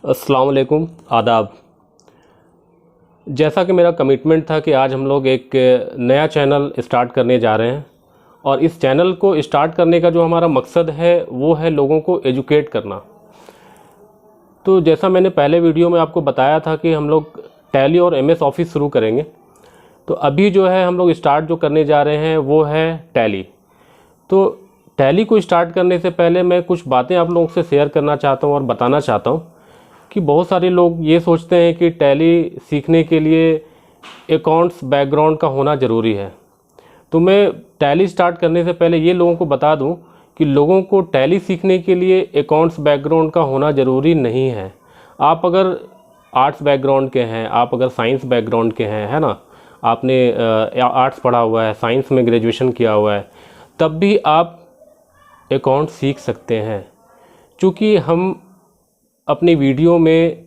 अस्सलाम वालेकुम, आदाब। जैसा कि मेरा कमिटमेंट था कि आज हम लोग एक नया चैनल स्टार्ट करने जा रहे हैं और इस चैनल को स्टार्ट करने का जो हमारा मकसद है वो है लोगों को एजुकेट करना। तो जैसा मैंने पहले वीडियो में आपको बताया था कि हम लोग टैली और एमएस ऑफिस शुरू करेंगे, तो अभी जो है हम लोग स्टार्ट जो करने जा रहे हैं वो है टैली। तो टैली को स्टार्ट करने से पहले मैं कुछ बातें आप लोगों से शेयर करना चाहता हूँ और बताना चाहता हूँ कि बहुत सारे लोग ये सोचते हैं कि टैली सीखने के लिए अकाउंट्स बैकग्राउंड का होना ज़रूरी है। तो मैं टैली स्टार्ट करने से पहले ये लोगों को बता दूं कि लोगों को टैली सीखने के लिए अकाउंट्स बैकग्राउंड का होना ज़रूरी नहीं है। आप अगर आर्ट्स बैकग्राउंड के हैं, आप अगर साइंस बैकग्राउंड के हैं, है ना, आपने आर्ट्स पढ़ा हुआ है, साइंस में ग्रेजुएशन किया हुआ है, तब भी आप अकाउंट सीख सकते हैं। चूँकि हम अपनी वीडियो में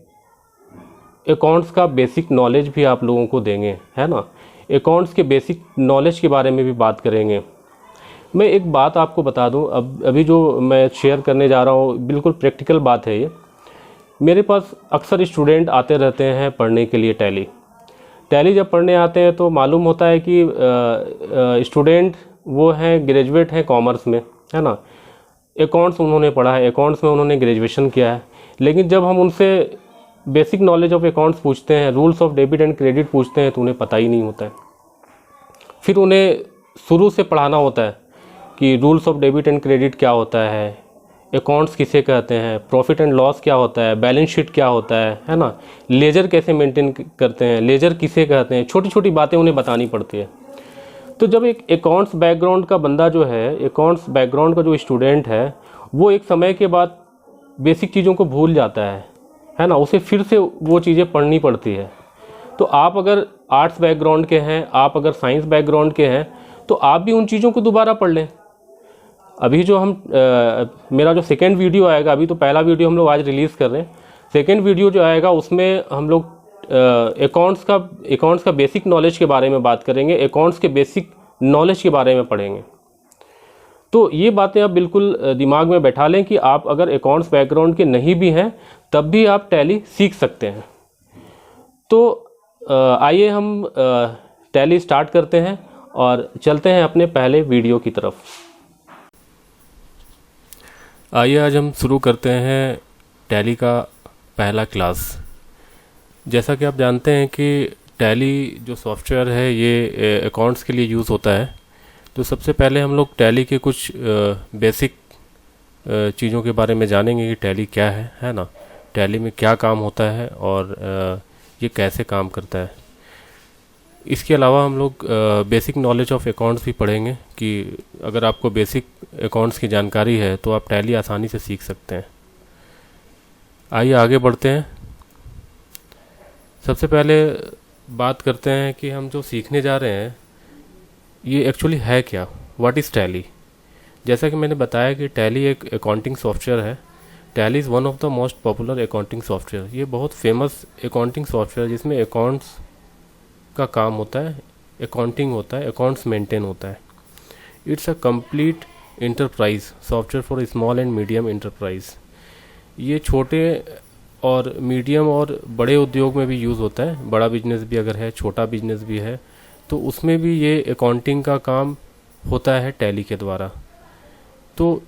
अकाउंट्स का बेसिक नॉलेज भी आप लोगों को देंगे, है ना, अकाउंट्स के बेसिक नॉलेज के बारे में भी बात करेंगे। मैं एक बात आपको बता दूं, अभी जो मैं शेयर करने जा रहा हूं बिल्कुल प्रैक्टिकल बात है ये। मेरे पास अक्सर स्टूडेंट आते रहते हैं पढ़ने के लिए टैली जब पढ़ने आते हैं तो मालूम होता है कि स्टूडेंट वो हैं ग्रेजुएट हैं कॉमर्स में, है ना, अकाउंट्स उन्होंने पढ़ा है, अकाउंट्स में उन्होंने ग्रेजुएशन किया है। लेकिन जब हम उनसे बेसिक नॉलेज ऑफ अकाउंट्स पूछते हैं, rules of debit and credit पूछते हैं, तो उन्हें पता ही नहीं होता है। फिर उन्हें शुरू से पढ़ाना होता है कि rules of debit and credit क्या होता है, अकाउंट्स किसे कहते हैं, प्रॉफिट एंड लॉस क्या होता है, बैलेंस शीट क्या होता है ना, लेजर कैसे मेंटेन करते हैं, लेजर किसे कहते हैं, छोटी छोटी बातें उन्हें बतानी पड़ती है। तो जब एक अकाउंट्स बैकग्राउंड का बंदा जो है, अकाउंट्स बैकग्राउंड का जो स्टूडेंट है, वो एक समय के बाद बेसिक चीज़ों को भूल जाता है ना, उसे फिर से वो चीज़ें पढ़नी पड़ती है। तो आप अगर आर्ट्स बैकग्राउंड के हैं, आप अगर साइंस बैकग्राउंड के हैं, तो आप भी उन चीज़ों को दोबारा पढ़ लें। अभी जो हम मेरा जो सेकेंड वीडियो आएगा, अभी तो पहला वीडियो हम लोग आज रिलीज़ कर रहे हैं, सेकेंड वीडियो जो आएगा उसमें हम लोग अकाउंट्स का बेसिक नॉलेज के बारे में बात करेंगे, अकाउंट्स के बेसिक नॉलेज के बारे में पढ़ेंगे। तो ये बातें आप बिल्कुल दिमाग में बैठा लें कि आप अगर अकाउंट्स बैकग्राउंड के नहीं भी हैं तब भी आप टैली सीख सकते हैं। तो आइए हम टैली स्टार्ट करते हैं और चलते हैं अपने पहले वीडियो की तरफ। आइए आज हम शुरू करते हैं टैली का पहला क्लास। जैसा कि आप जानते हैं कि टैली जो सॉफ्टवेयर है ये अकाउंट्स के लिए यूज़ होता है। तो सबसे पहले हम लोग टैली के कुछ बेसिक चीज़ों के बारे में जानेंगे कि टैली क्या है ना, टैली में क्या काम होता है और ये कैसे काम करता है। इसके अलावा हम लोग बेसिक नॉलेज ऑफ अकाउंट्स भी पढ़ेंगे कि अगर आपको बेसिक अकाउंट्स की जानकारी है तो आप टैली आसानी से सीख सकते हैं। आइए आगे बढ़ते हैं। सबसे पहले बात करते हैं कि हम जो सीखने जा रहे हैं ये एक्चुअली है क्या, व्हाट इज़ टैली। जैसा कि मैंने बताया कि टैली एक अकाउंटिंग सॉफ्टवेयर है। Tally is one of the most popular accounting software. ये बहुत फेमस अकाउंटिंग सॉफ्टवेयर जिसमें अकाउंट्स का काम होता है, अकाउंटिंग होता है, अकाउंट्स मेंटेन होता है। It's a complete enterprise software for small and medium enterprise. ये छोटे और मीडियम और बड़े उद्योग में भी यूज़ होता है। बड़ा बिजनेस भी अगर है, छोटा बिजनेस भी है, तो उसमें भी ये अकाउंटिंग का काम होता है टैली के द्वारा। तो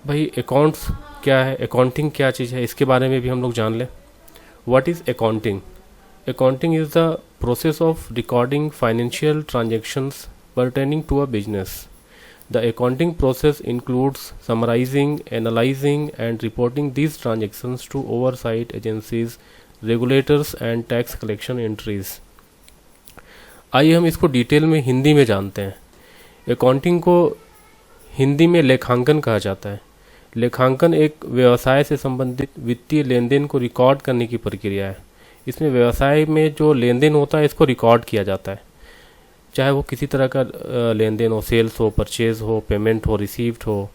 भाई अकाउंट्स क्या है, अकाउंटिंग क्या चीज़ है, इसके बारे में भी हम लोग जान लें। What is accounting? Accounting is the process of recording financial transactions pertaining to a business. The accounting process includes summarizing, analyzing and reporting these transactions to oversight agencies, regulators and tax collection entries. आइए हम इसको detail में हिंदी में जानते हैं। Accounting को हिंदी में लेखांकन कहा जाता है। लेखांकन एक व्यवसाय से संबंधित वित्तीय लेन देन को रिकॉर्ड करने की प्रक्रिया है। इसमें व्यवसाय में जो लेन देन होता है इसको रिकॉर्ड किया जाता है, चाहे वो किसी तरह का लेन देन हो, सेल्स हो, परचेज हो, पेमेंट हो, रिसीव्ड हो।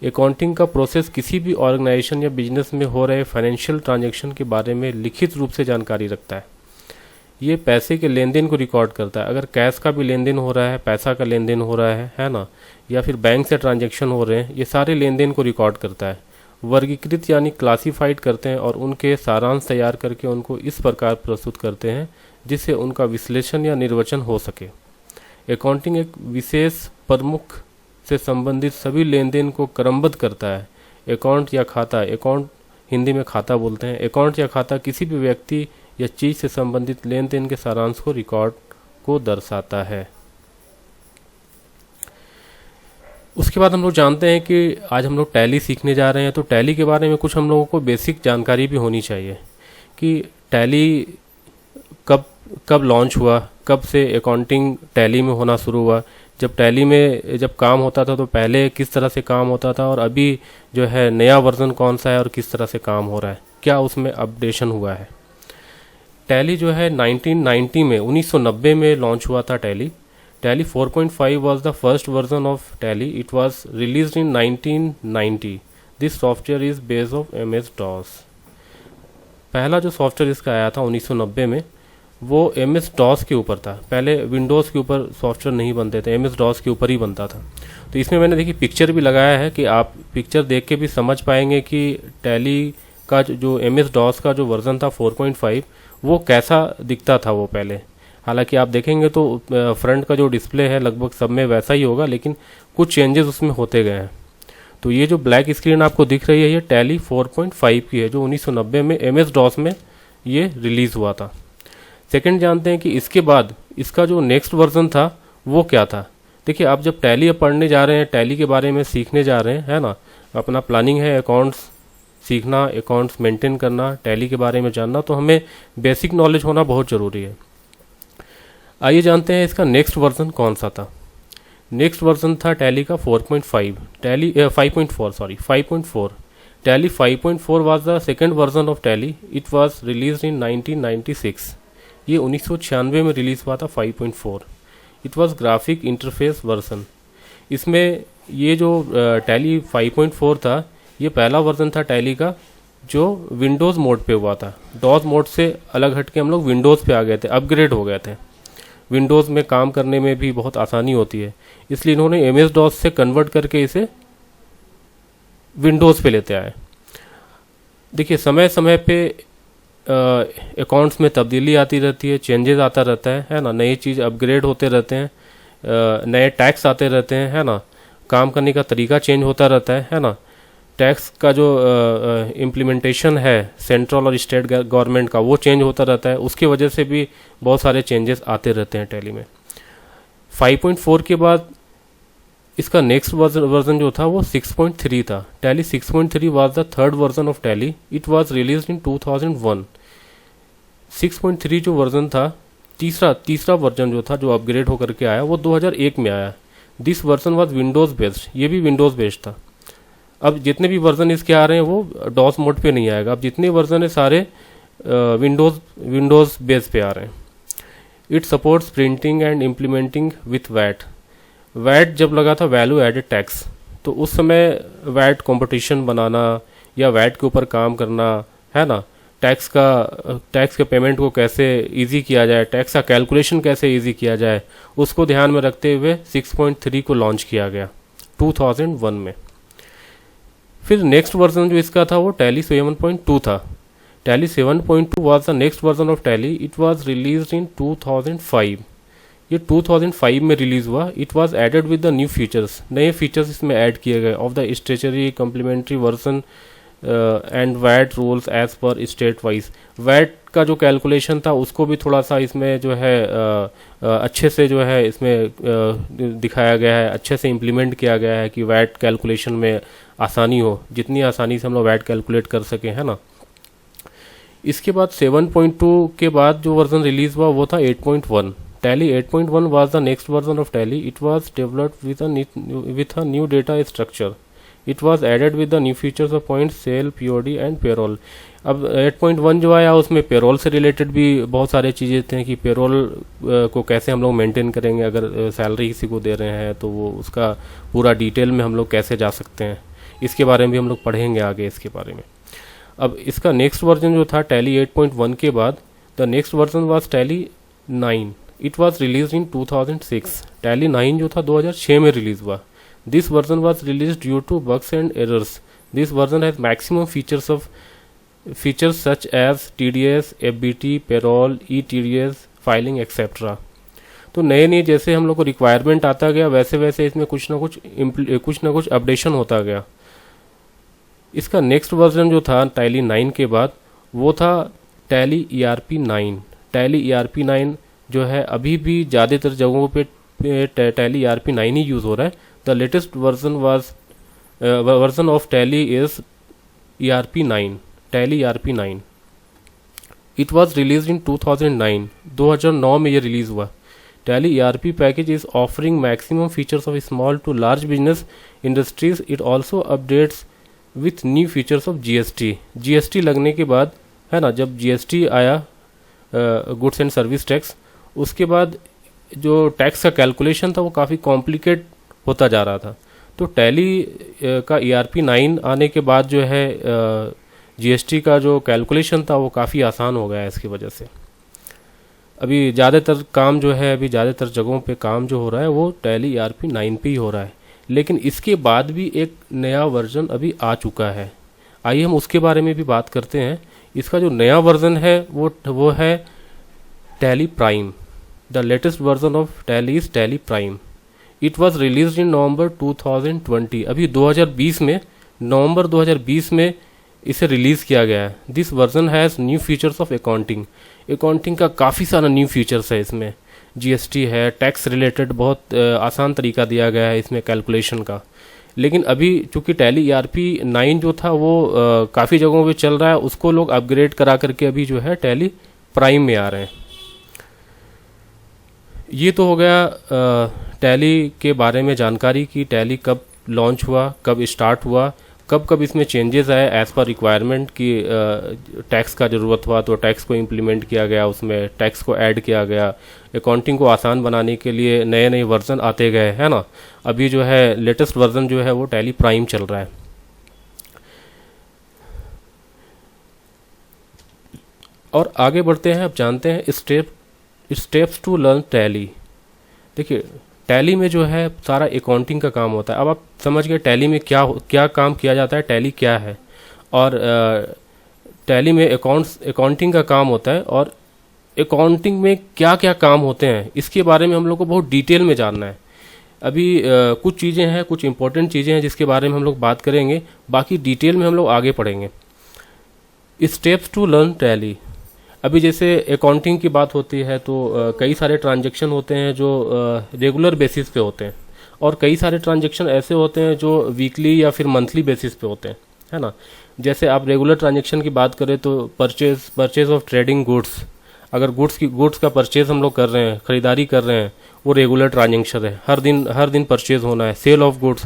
अकाउंटिंग का प्रोसेस किसी भी ऑर्गेनाइजेशन या बिजनेस में हो रहे फाइनेंशियल ट्रांजैक्शन के बारे में लिखित रूप से जानकारी रखता है। ये पैसे के लेन देन को रिकॉर्ड करता है। अगर कैश का भी लेन देन हो रहा है, पैसा का लेन देन हो रहा है ना, या फिर बैंक से ट्रांजैक्शन हो रहे हैं, ये सारे लेन देन को रिकॉर्ड करता है। वर्गीकृत यानी क्लासिफाइड करते हैं और उनके सारांश तैयार करके उनको इस प्रकार प्रस्तुत करते हैं जिससे उनका विश्लेषण या निर्वचन हो सके। अकाउंटिंग एक विशेष प्रमुख से संबंधित सभी लेन देन को क्रमबद्ध करता है। अकाउंट या खाता, अकाउंट हिंदी में खाता बोलते हैं, अकाउंट या खाता किसी भी व्यक्ति या चीज़ से संबंधित लेन देन के सारांश को रिकॉर्ड को दर्शाता है। उसके बाद हम लोग जानते हैं कि आज हम लोग टैली सीखने जा रहे हैं, तो टैली के बारे में कुछ हम लोगों को बेसिक जानकारी भी होनी चाहिए कि टैली कब लॉन्च हुआ, कब से अकाउंटिंग टैली में होना शुरू हुआ, जब टैली में जब काम होता था तो पहले किस तरह से काम होता था और अभी जो है नया वर्जन कौन सा है और किस तरह से काम हो रहा है, क्या उसमें अपडेशन हुआ है। टैली जो है 1990 में 1990 में लॉन्च हुआ था tally. Tally 4.5 was the first version of Tally. It was released in 1990. This software is based of MS-DOS. पहला जो सॉफ्टवेयर इसका आया था 1990 में वो MS-DOS के ऊपर था। पहले विंडोज़ के ऊपर सॉफ्टवेयर नहीं बनते थे, MS-DOS के ऊपर ही बनता था। तो इसमें मैंने देखिए पिक्चर भी लगाया है कि आप पिक्चर देख के भी समझ पाएंगे कि टैली का जो MS-DOS का जो वर्जन था 4.5 वो कैसा दिखता था वो पहले। हालांकि आप देखेंगे तो फ्रंट का जो डिस्प्ले है लगभग सब में वैसा ही होगा, लेकिन कुछ चेंजेस उसमें होते गए हैं। तो ये जो ब्लैक स्क्रीन आपको दिख रही है ये टैली 4.5 की है, जो 1990 में MS-DOS में ये रिलीज़ हुआ था। सेकंड जानते हैं कि इसके बाद इसका जो नेक्स्ट वर्जन था वो क्या था। देखिए आप जब टैली पढ़ने जा रहे हैं, टैली के बारे में सीखने जा रहे हैं, है ना, अपना प्लानिंग है अकाउंट्स सीखना, अकाउंट्स मेंटेन करना, टैली के बारे में जानना, तो हमें बेसिक नॉलेज होना बहुत ज़रूरी है। आइए जानते हैं इसका नेक्स्ट वर्जन कौन सा था। नेक्स्ट वर्जन था टैली का 4.5, tally 5.4। Tally 5.4 was the second version of Tally. It was released इन 1996। ये 1996 में रिलीज हुआ था 5.4। It was graphic interface version. इसमें ये जो टैली 5.4 था ये पहला वर्जन था टैली का जो विंडोज़ मोड पे हुआ था। डॉस मोड से अलग हट के हम लोग विंडोज़ पे आ गए थे, अपग्रेड हो गए थे। विंडोज़ में काम करने में भी बहुत आसानी होती है, इसलिए इन्होंने MS-DOS से कन्वर्ट करके इसे विंडोज़ पे लेते आए। देखिए समय समय पे अकाउंट्स में तब्दीली आती रहती है, चेंजेस आता रहता है ना, नई चीज़ अपग्रेड होते रहते हैं, नए टैक्स आते रहते हैं, है ना, काम करने का तरीका चेंज होता रहता है ना। टैक्स का जो इम्प्लीमेंटेशन है सेंट्रल और स्टेट गवर्नमेंट का वो चेंज होता रहता है, उसकी वजह से भी बहुत सारे चेंजेस आते रहते हैं टैली में। 5.4 के बाद इसका नेक्स्ट वर्जन जो था वो 6.3 था। Tally 6.3 was the third version of Tally. It was released इन 2001। 6.3 जो वर्जन था, तीसरा वर्जन जो था जो अपग्रेड होकर के आया वो 2001 में आया। This version was Windows based, ये भी विंडोज़ बेस्ड था। अब जितने भी वर्जन इसके आ रहे हैं वो डॉस मोड पे नहीं आएगा, अब जितने वर्जन है सारे विंडोज़ बेस पे आ रहे हैं। It supports printing and implementing with VAT. VAT जब लगा था वैल्यू एडेड टैक्स, तो उस समय वैट कंपटीशन बनाना या वैट के ऊपर काम करना, है ना, टैक्स के पेमेंट को कैसे इजी किया जाए, टैक्स का कैलकुलेशन कैसे इजी किया जाए, उसको ध्यान में रखते हुए 6.3 को लॉन्च किया गया 2001 में। फिर नेक्स्ट वर्जन जो इसका था वो टैली 7.2 था। Tally 7.2 was the next version of Tally. It was released in 2005। ये 2005 में रिलीज हुआ। It was added with the new features, नए फीचर्स इसमें ऐड किए गए of the statutory complementary version and VAT rules as per state wise. VAT का जो calculation था उसको भी थोड़ा सा इसमें जो है अच्छे से जो है इसमें दिखाया गया है, अच्छे से इम्प्लीमेंट किया गया है कि वैट कैलकुलेशन में आसानी हो, जितनी आसानी से हम लोग वैट कैलकुलेट कर सकें, है ना। इसके बाद 7.2 के बाद जो वर्जन रिलीज हुआ वो था 8.1। Tally 8.1 was the next version of Tally. It was developed with a new data structure. It was added with the new features of point sale, POD and payroll. अब 8.1 जो आया उसमें पेरोल से related भी बहुत सारे चीज़ें थे कि पेरोल को कैसे हम लोग मेंटेन करेंगे, अगर सैलरी किसी को दे रहे हैं तो वो उसका पूरा डिटेल में हम लोग कैसे जा सकते हैं, इसके बारे में भी हम लोग पढ़ेंगे आगे इसके बारे में। अब इसका नेक्स्ट वर्जन जो था टैली 8.1 के बाद, the next version was Tally 9। It was release in 2006। Tally 9 जो था 2006 में रिलीज हुआ। This version was release due to bugs and errors this version has maximum features such as TDS, FBT, payroll, ETDS, filing etcetera. तो नए नए जैसे हम लोग को रिक्वायरमेंट आता गया वैसे वैसे इसमें कुछ ना कुछ अपडेशन होता गया। इसका नेक्स्ट वर्जन जो था टैली 9 के बाद वो था टैली ERP 9। टैली ERP 9 जो है अभी भी ज़्यादातर जगहों पे टैली ERP 9 ही यूज़ हो रहा है। The latest version of Tally is ERP 9, tally ERP 9। It was release इन 2009, 2009 में ये रिलीज़ हुआ। Tally ERP package is offering maximum features of small to large business industries. It also updates with new features of GST। GST लगने के बाद है ना, जब GST आया गुड्स एंड सर्विस टैक्स, उसके बाद जो टैक्स का कैलकुलेशन था वो काफ़ी कॉम्प्लिकेट होता जा रहा था। तो टैली का ERP 9 आने के बाद जो है GST का जो कैलकुलेशन था वो काफ़ी आसान हो गया है इसकी वजह से। अभी ज़्यादातर काम जो है, अभी ज़्यादातर जगहों पे काम जो हो रहा है वो टैली ERP 9 पे ही हो रहा है। लेकिन इसके बाद भी एक नया वर्जन अभी आ चुका है, आइए हम उसके बारे में भी बात करते हैं। इसका जो नया वर्जन है वो है Tally Prime. The latest version of Tally is Tally Prime. It was release in November 2020। अभी 2020 में, नवंबर 2020 में इसे रिलीज़ किया गया है। This version has new features of accounting का काफ़ी सारा न्यू फीचर्स है इसमें। GST है, टैक्स रिलेटेड बहुत आसान तरीका दिया गया है इसमें कैलकुलेशन का। लेकिन अभी चूंकि टैली ERP 9 जो था वो काफ़ी जगहों पे चल रहा है, उसको लोग अपग्रेड करा करके अभी जो है टैली प्राइम में आ रहे हैं। ये तो हो गया टैली के बारे में जानकारी की, टैली कब लॉन्च हुआ, कब स्टार्ट हुआ, कब इसमें चेंजेस आए एज़ पर रिक्वायरमेंट की। टैक्स का ज़रूरत हुआ तो टैक्स को इम्प्लीमेंट किया गया, उसमें टैक्स को ऐड किया गया। अकाउंटिंग को आसान बनाने के लिए नए नए वर्जन आते गए, है ना। अभी जो है लेटेस्ट वर्जन जो है वो टैली प्राइम चल रहा है। और आगे बढ़ते हैं, अब जानते हैं स्टेप्स टू लर्न टैली। देखिए टैली में जो है सारा अकाउंटिंग का काम होता है। अब आप समझ गए टैली में क्या काम किया जाता है, टैली क्या है। और टैली में अकाउंटिंग का काम होता है, और अकाउंटिंग में क्या क्या काम होते हैं इसके बारे में हम लोग को बहुत डिटेल में जानना है। अभी कुछ चीज़ें हैं, कुछ इंपॉर्टेंट चीज़ें हैं जिसके बारे में हम लोग बात करेंगे, बाकी डिटेल में हम लोग आगे पढ़ेंगे। Steps to learn Tally. अभी जैसे अकाउंटिंग की बात होती है तो कई सारे ट्रांजैक्शन होते हैं जो रेगुलर बेसिस पे होते हैं, और कई सारे ट्रांजैक्शन ऐसे होते हैं जो वीकली या फिर मंथली बेसिस पे होते हैं, है ना। जैसे आप रेगुलर ट्रांजैक्शन की बात करें तो परचेज ऑफ ट्रेडिंग गुड्स, अगर गुड्स का परचेज हम लोग कर रहे हैं, ख़रीदारी कर रहे हैं, वो रेगुलर ट्रांजैक्शन है। हर दिन परचेज होना है। सेल ऑफ गुड्स,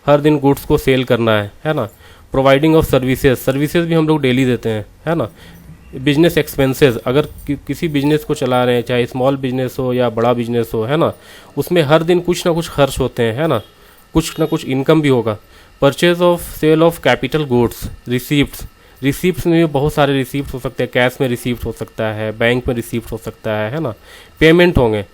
हर दिन गुड्स को सेल करना है ना। प्रोवाइडिंग ऑफ सर्विसेज भी हम लोग डेली देते हैं, है ना। बिजनेस एक्सपेंसेस, अगर किसी बिजनेस को चला रहे हैं, चाहे स्मॉल बिजनेस हो या बड़ा बिजनेस हो, है ना, उसमें हर दिन कुछ ना कुछ खर्च होते हैं, है ना, कुछ ना कुछ इनकम भी होगा। Purchase of sale of capital goods, receipts में भी बहुत सारे रिसीप्ट हो सकते हैं। कैश में रिसीप्ट हो सकता है, बैंक में रिसीप्ट हो सकता है ना। पेमेंट होंगे,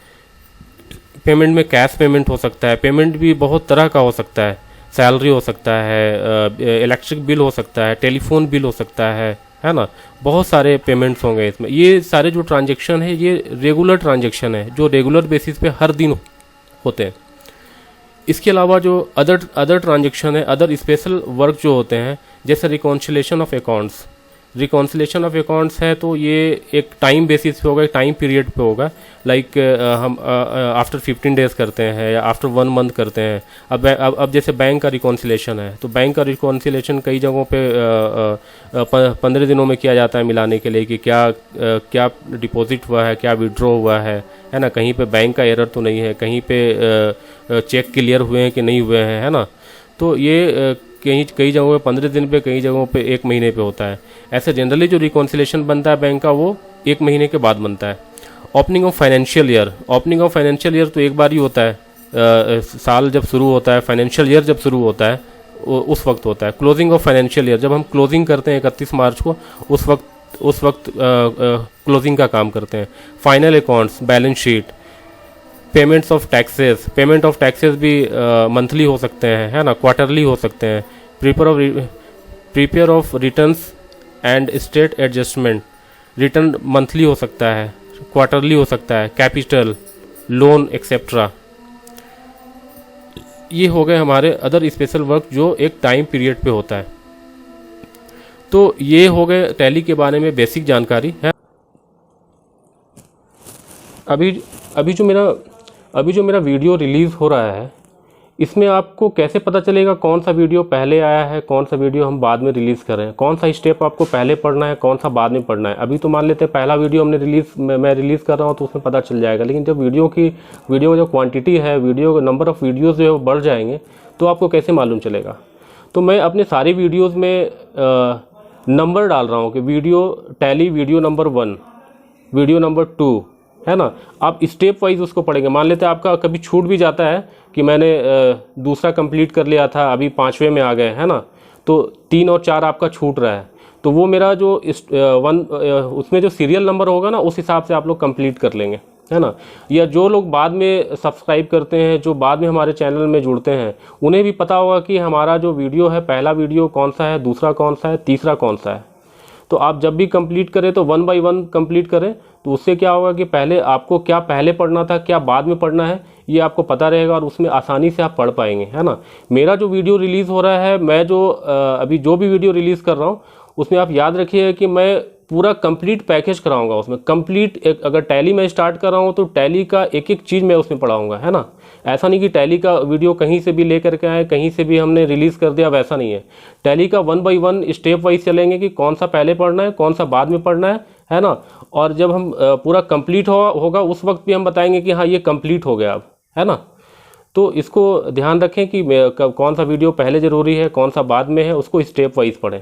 पेमेंट में कैश पेमेंट हो सकता है। पेमेंट भी बहुत तरह का हो सकता है, सैलरी हो सकता है, इलेक्ट्रिक बिल हो सकता है, टेलीफोन बिल हो सकता है ना। बहुत सारे पेमेंट्स होंगे इसमें। ये सारे जो ट्रांजैक्शन है ये रेगुलर ट्रांजैक्शन है, जो रेगुलर बेसिस पे हर दिन होते हैं। इसके अलावा जो अदर ट्रांजैक्शन है, अदर स्पेशल वर्क जो होते हैं, जैसे reconciliation of accounts. Reconciliation of accounts है तो ये एक टाइम बेसिस पे होगा, एक टाइम पीरियड पे होगा। लाइक हम आफ्टर 15 डेज करते हैं या आफ्टर 1 मंथ करते हैं। अब जैसे बैंक का रिकॉन्सिलेशन है तो बैंक का रिकॉन्सिलेशन कई जगहों पे 15 दिनों में किया जाता है, मिलाने के लिए कि क्या डिपॉजिट हुआ है, क्या विड्रॉ हुआ है ना। कहीं पे बैंक का एरर तो नहीं है, कहीं पे चेक क्लियर हुए हैं कि नहीं हुए हैं, है ना। तो ये कई जगहों पे 15 दिन पे, कई जगहों पे 1 महीने पे होता है। ऐसे जनरली जो रिकॉन्सिलेशन बनता है बैंक का वो 1 महीने के बाद बनता है। ओपनिंग ऑफ फाइनेंशियल ईयर तो एक बार ही होता है। साल जब शुरू होता है, फाइनेंशियल ईयर जब शुरू होता है उस वक्त होता है। क्लोजिंग ऑफ फाइनेंशियल ईयर, जब हम क्लोजिंग करते हैं 31 मार्च को, उस वक्त क्लोजिंग का काम करते हैं। Final accounts, balance sheet, payment of taxes भी मंथली हो सकते हैं, है ना, क्वार्टरली हो सकते हैं। Prepare of returns and state adjustment. Return monthly हो सकता है, क्वार्टरली हो सकता है, कैपिटल, लोन एक्सेट्रा। ये हो गए हमारे अदर स्पेशल वर्क जो एक टाइम पीरियड पे होता है। तो ये हो गए टैली के बारे में बेसिक जानकारी है। अभी जो मेरा वीडियो रिलीज़ हो रहा है, इसमें आपको कैसे पता चलेगा कौन सा वीडियो पहले आया है, कौन सा वीडियो हम बाद में रिलीज़ कर रहे हैं, कौन सा स्टेप आपको पहले पढ़ना है, कौन सा बाद में पढ़ना है। अभी तो मान लेते हैं पहला वीडियो मैं रिलीज़ कर रहा हूँ तो उसमें पता चल जाएगा, लेकिन जब वीडियो जो क्वांटिटी है, वीडियो नंबर ऑफ़ वीडियोज़ जो है वो बढ़ जाएंगे तो आपको कैसे मालूम चलेगा। तो मैं अपने सारी वीडियोज़ में नंबर डाल रहा हूँ कि tally video number 1, video number 2, है ना। आप स्टेप वाइज उसको पढ़ेंगे। मान लेते हैं आपका कभी छूट भी जाता है कि मैंने दूसरा कंप्लीट कर लिया था, अभी 5वें में आ गए, है ना, तो 3 और 4 आपका छूट रहा है, तो वो मेरा जो उसमें जो सीरियल नंबर होगा ना, उस हिसाब से आप लोग कंप्लीट कर लेंगे, है ना। या जो लोग बाद में सब्सक्राइब करते हैं, जो बाद में हमारे चैनल में जुड़ते हैं, उन्हें भी पता होगा कि हमारा जो वीडियो है, पहला वीडियो कौन सा है, दूसरा कौन सा है, तीसरा कौन सा है। तो आप जब भी कंप्लीट करें तो 1 बाय 1 कंप्लीट करें, तो उससे क्या होगा कि पहले आपको क्या पहले पढ़ना था, क्या बाद में पढ़ना है, ये आपको पता रहेगा और उसमें आसानी से आप पढ़ पाएंगे, है ना। मेरा जो वीडियो रिलीज़ हो रहा है, मैं जो अभी जो भी वीडियो रिलीज़ कर रहा हूँ, उसमें आप याद रखिए कि मैं पूरा कंप्लीट पैकेज कराऊंगा उसमें। कंप्लीट अगर टैली में स्टार्ट कर रहा हूँ तो टैली का एक एक चीज़ मैं उसमें पढ़ाऊँगा, है ना। ऐसा नहीं कि टैली का वीडियो कहीं से भी लेकर के आए, कहीं से भी हमने रिलीज़ कर दिया, वैसा नहीं है। टैली का 1 बाय 1 स्टेप वाइज चलेंगे कि कौन सा पहले पढ़ना है, कौन सा बाद में पढ़ना है ना। और जब हम पूरा कंप्लीट होगा उस वक्त भी हम बताएंगे कि हाँ ये कंप्लीट हो गया अब, है ना। तो इसको ध्यान रखें कि कौन सा वीडियो पहले ज़रूरी है, कौन सा बाद में है, उसको स्टेप वाइज पढ़ें।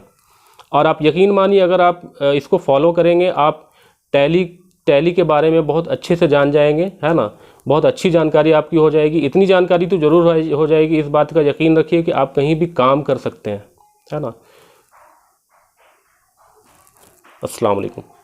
और आप यकीन मानिए, अगर आप इसको फॉलो करेंगे, आप टैली के बारे में बहुत अच्छे से जान जाएंगे, है ना। बहुत अच्छी जानकारी आपकी हो जाएगी। इतनी जानकारी तो ज़रूर हो जाएगी, इस बात का यकीन रखिए कि आप कहीं भी काम कर सकते हैं, है ना। अस्सलाम वालेकुम।